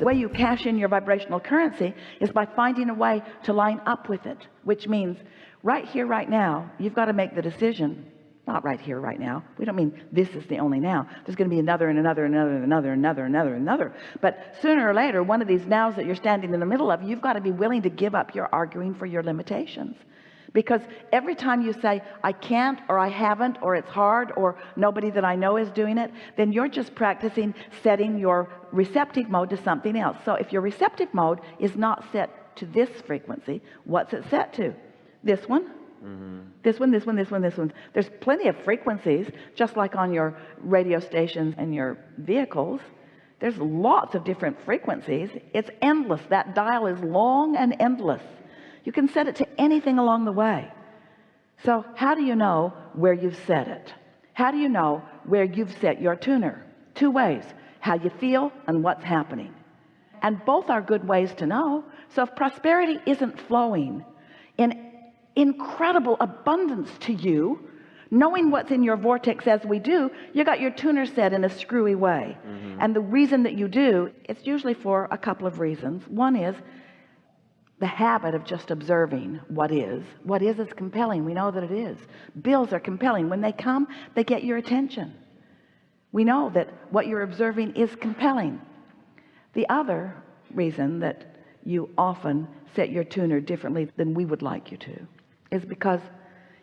The way you cash in your vibrational currency is by finding a way to line up with it, which means right here, right now, you've got to make the decision. Not right here, right now. We don't mean this is the only now. There's going to be another and another and another and another and another and another and another. But sooner or later, one of these nows that you're standing in the middle of, you've got to be willing to give up your arguing for your limitations. Because every time you say, I can't, or I haven't, or it's hard, or nobody that I know is doing it, then you're just practicing setting your receptive mode to something else. So if your receptive mode is not set to this frequency, what's it set to? This one? This one, this one, this one, this one. There's plenty of frequencies, just like on your radio stations and your vehicles. There's lots of different frequencies. It's endless. That dial is long and endless. You can set it to anything along the way. So how do you know where you've set it? How do you know where you've set your tuner? Two ways: how you feel and what's happening. And both are good ways to know. So if prosperity isn't flowing in incredible abundance to you, knowing what's in your vortex as we do, you got your tuner set in a screwy way. And the reason that you do, it's usually for a couple of reasons. One is the habit of just observing what is compelling. We know that it is. Bills are compelling. When they come, they get your attention. We know that what you're observing is compelling. The other reason that you often set your tuner differently than we would like you to is because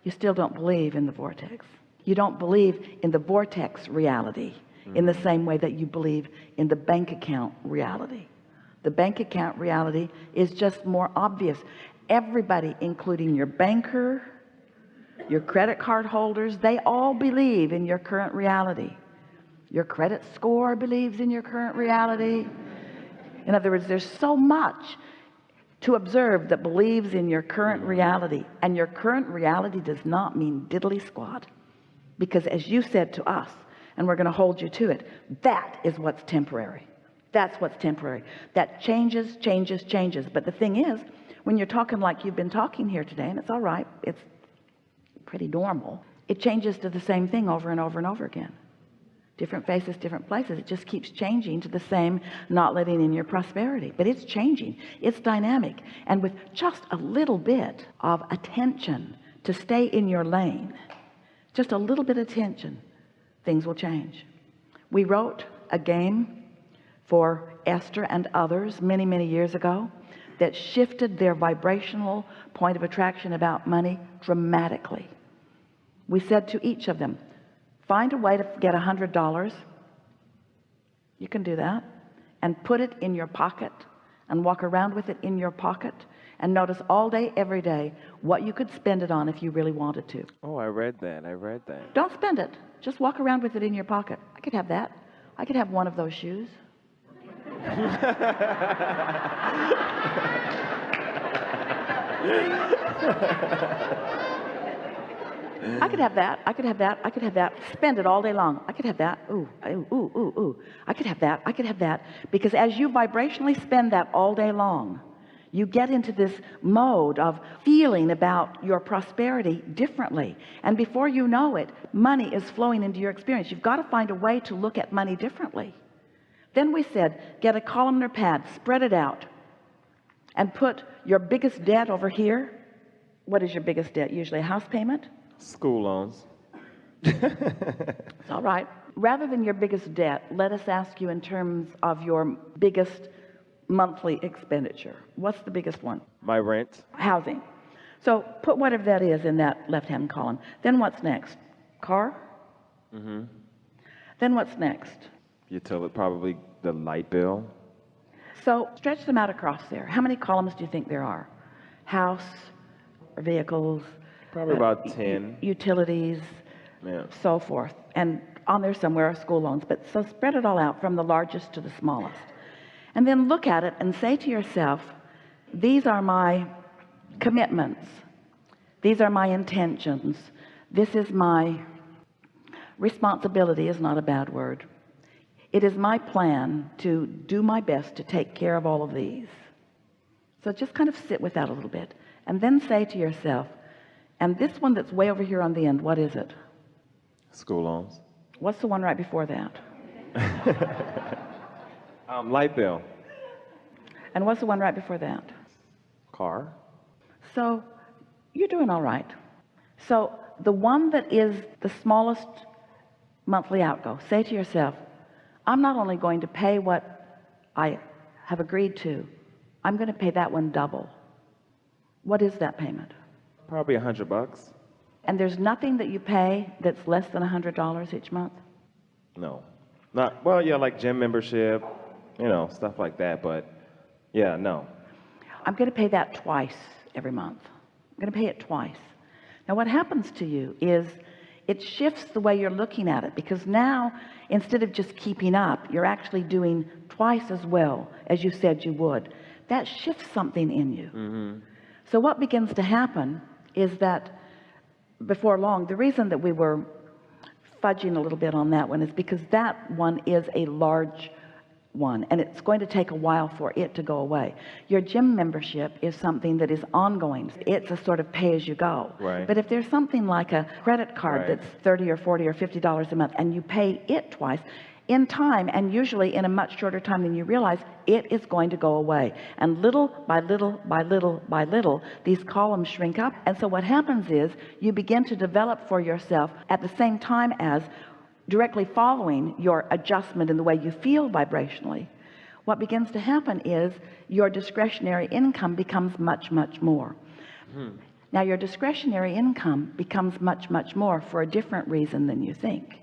you still don't believe in the vortex. You don't believe in the vortex reality in the same way that you believe in the bank account reality. The bank account reality is just more obvious. Everybody, including your banker, your credit card holders, they all believe in your current reality. Your credit score believes in your current reality. In other words, there's so much to observe that believes in your current reality, and your current reality does not mean diddly squat, because as you said to us, and we're going to hold you to it, that is what's temporary. That's what's temporary. That changes. But the thing is, when you're talking like you've been talking here today, and it's all right, it's pretty normal, it changes to the same thing over and over and over again. Different faces, different places. It just keeps changing to the same, not letting in your prosperity. But it's changing. It's dynamic. And with just a little bit of attention to stay in your lane, just a little bit of attention, things will change. We wrote a game for Esther and others many, many years ago that shifted their vibrational point of attraction about money dramatically. We said to each of them, find a way to get $100. You can do that, and put it in your pocket and walk around with it in your pocket, and notice all day, every day, what you could spend it on if you really wanted to. Oh, I read that. Don't spend it. Just walk around with it in your pocket. I could have that. I could have one of those shoes. I could have that. I could have that. I could have that. Spend it all day long. I could have that. Ooh, ooh, ooh, ooh, ooh. I could have that. I could have that. Because as you vibrationally spend that all day long, you get into this mode of feeling about your prosperity differently. And before you know it, money is flowing into your experience. You've got to find a way to look at money differently. Then we said, get a columnar pad, spread it out, and put your biggest debt over here. What is your biggest debt? Usually a house payment? School loans. It's all right. Rather than your biggest debt, let us ask you in terms of your biggest monthly expenditure. What's the biggest one? My rent. Housing. So put whatever that is in that left-hand column. Then what's next? Car? Then what's next? Utility, probably the light bill. So stretch them out across there. How many columns do you think there are? House, vehicles, Probably about 10. utilities, Yeah. so forth. And on there somewhere are school loans. But so spread it all out from the largest to the smallest. And then look at it and say to yourself, these are my commitments. These are my intentions. This is my responsibility, is not a bad word. It is my plan to do my best to take care of all of these. So just kind of sit with that a little bit, and then say to yourself, and this one that's way over here on the end, what is it? School loans. What's the one right before that? Light bill. And what's the one right before that? Car. So you're doing all right. So the one that is the smallest monthly outgo, say to yourself, I'm not only going to pay what I have agreed to, I'm going to pay that one double. What is that payment? Probably $100. And there's nothing that you pay that's less than $100 each month? No. Not, well, yeah, like gym membership, stuff like that. But yeah, no. I'm going to pay that twice every month. I'm going to pay it twice. Now what happens to you is it shifts the way you're looking at it, because now instead of just keeping up, you're actually doing twice as well as you said you would. That shifts something in you. So what begins to happen is that before long, the reason that we were fudging a little bit on that one is because that one is a large one, and it's going to take a while for it to go away. Your gym membership is something that is ongoing. It's a sort of pay as you go. Right. But if there's something like a credit card Right. that's 30 or 40 or $50 a month, and you pay it twice, in time, and usually in a much shorter time than you realize, it is going to go away. And little by little by little by little, these columns shrink up. And so what happens is you begin to develop for yourself, at the same time as directly following your adjustment in the way you feel vibrationally, what begins to happen is your discretionary income becomes much more. Now your discretionary income becomes much more for a different reason than you think.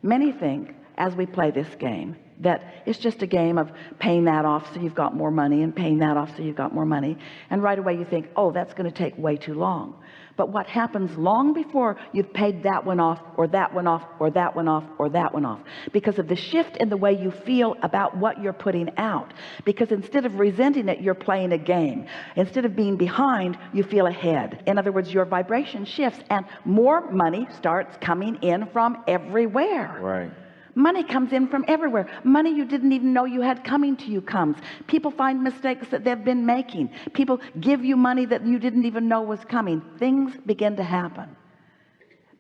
Many think, as we play this game, that it's just a game of paying that off so you've got more money, and paying that off so you've got more money, and right away you think, oh, that's going to take way too long. But what happens long before you've paid that one off, or that one off, or that one off, or that one off, because of the shift in the way you feel about what you're putting out, because instead of resenting it, you're playing a game. Instead of being behind, you feel ahead. In other words, your vibration shifts, and more money starts coming in from everywhere. Right. Money comes in from everywhere. Money you didn't even know you had coming to you comes. People find mistakes that they've been making. People give you money that you didn't even know was coming. Things begin to happen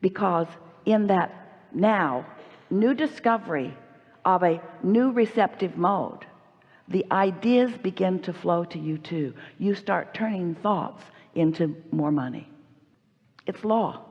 because in that now new discovery of a new receptive mode, the ideas begin to flow to you too. You start turning thoughts into more money. It's law.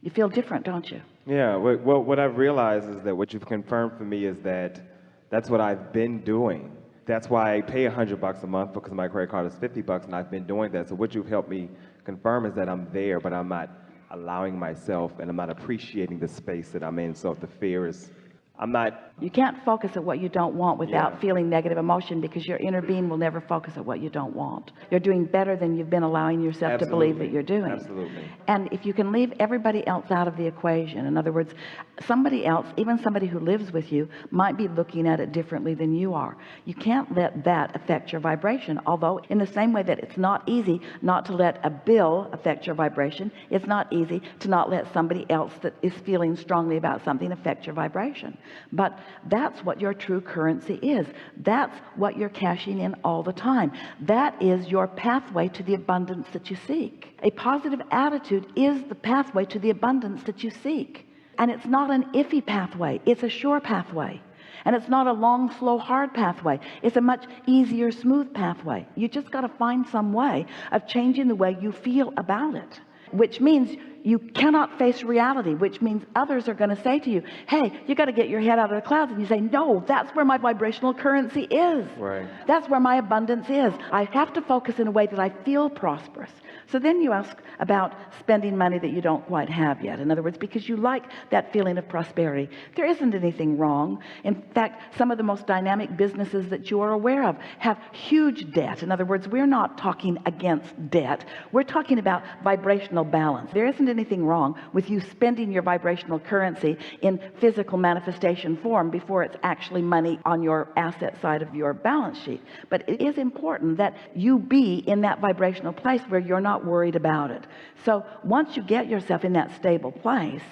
You feel different, don't you? Yeah, well, what I've realized is that what you've confirmed for me is that that's what I've been doing. That's why I pay $100 a month, because my credit card is $50, and I've been doing that. So what you've helped me confirm is that I'm there, but I'm not allowing myself, and I'm not appreciating the space that I'm in. So if the fear is, I'm not. You can't focus at what you don't want without Yeah. feeling negative emotion, because your inner being will never focus at what you don't want. You're doing better than you've been allowing yourself to believe that you're doing. Absolutely. And if you can leave everybody else out of the equation, in other words, somebody else, even somebody who lives with you, might be looking at it differently than you are. You can't let that affect your vibration. Although in the same way that it's not easy not to let a bill affect your vibration, it's not easy to not let somebody else that is feeling strongly about something affect your vibration. But that's what your true currency is. That's what you're cashing in all the time. That is your pathway to the abundance that you seek. A positive attitude is the pathway to the abundance that you seek. And it's not an iffy pathway. It's a sure pathway. And it's not a long, slow, hard pathway. It's a much easier, smooth pathway. You just got to find some way of changing the way you feel about it, which means you cannot face reality, which means others are going to say to you, hey, you got to get your head out of the clouds. And you say, no, that's where my vibrational currency is. Right. That's where my abundance is. I have to focus in a way that I feel prosperous. So then you ask about spending money that you don't quite have yet. In other words, because you like that feeling of prosperity. There isn't anything wrong. In fact, some of the most dynamic businesses that you are aware of have huge debt. In other words, we're not talking against debt. We're talking about vibrational balance. There isn't anything wrong with you spending your vibrational currency in physical manifestation form before it's actually money on your asset side of your balance sheet. But it is important that you be in that vibrational place where you're not worried about it. So once you get yourself in that stable place,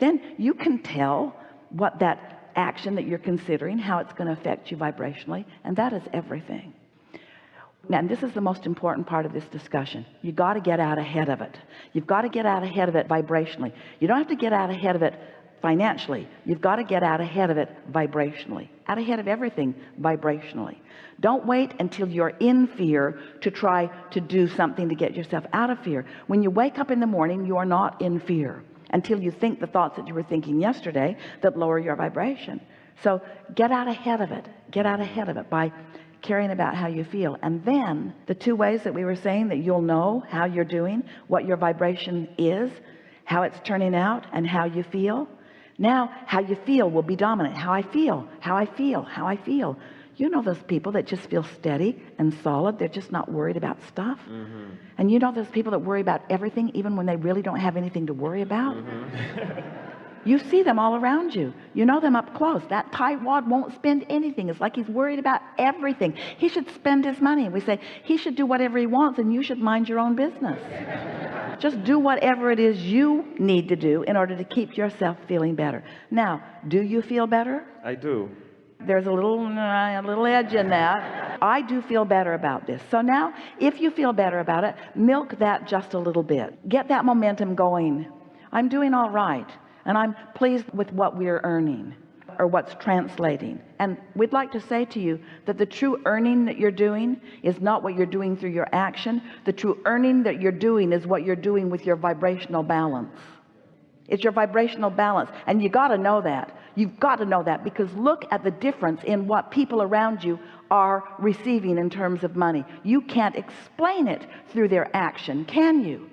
then you can tell what that action that you're considering, how it's going to affect you vibrationally, and that is everything. Now, and this is the most important part of this discussion. You got to get out ahead of it. You've got to get out ahead of it vibrationally. You don't have to get out ahead of it financially, you've got to get out ahead of it vibrationally, out ahead of everything vibrationally. Don't wait until you're in fear to try to do something to get yourself out of fear. When you wake up in the morning, you are not in fear until you think the thoughts that you were thinking yesterday that lower your vibration. So get out ahead of it. Get out ahead of it by caring about how you feel. And then the two ways that we were saying that you'll know how you're doing, what your vibration is, how it's turning out, and how you feel. Now how you feel will be dominant. How I feel, how I feel, how I feel. You know those people that just feel steady and solid. They're just not worried about stuff. And you know those people that worry about everything even when they really don't have anything to worry about. You see them all around you. You know them up close. That tightwad won't spend anything. It's like he's worried about everything. He should spend his money. We say he should do whatever he wants and you should mind your own business. Just do whatever it is you need to do in order to keep yourself feeling better. Now, do you feel better? I do. There's a little edge in that. I do feel better about this. So now, if you feel better about it, milk that just a little bit. Get that momentum going. I'm doing all right, and I'm pleased with what we're earning, or what's translating. And we'd like to say to you that the true earning that you're doing is not what you're doing through your action. The true earning that you're doing is what you're doing with your vibrational balance. It's your vibrational balance, and you got to know that. You've got to know that, because look at the difference in what people around you are receiving in terms of money. You can't explain it through their action, can you?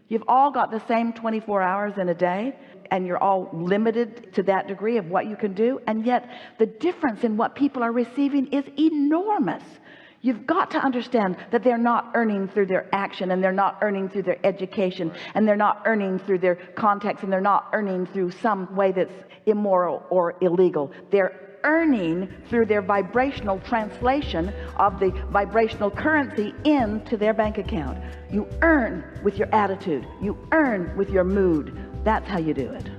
You've all got the same 24 hours in a day, and you're all limited to that degree of what you can do, and yet the difference in what people are receiving is enormous. You've got to understand that they're not earning through their action, and they're not earning through their education, and they're not earning through their contacts, and they're not earning through some way that's immoral or illegal. They're earning through their vibrational translation of the vibrational currency into their bank account. You earn with your attitude. You earn with your mood. That's how you do it.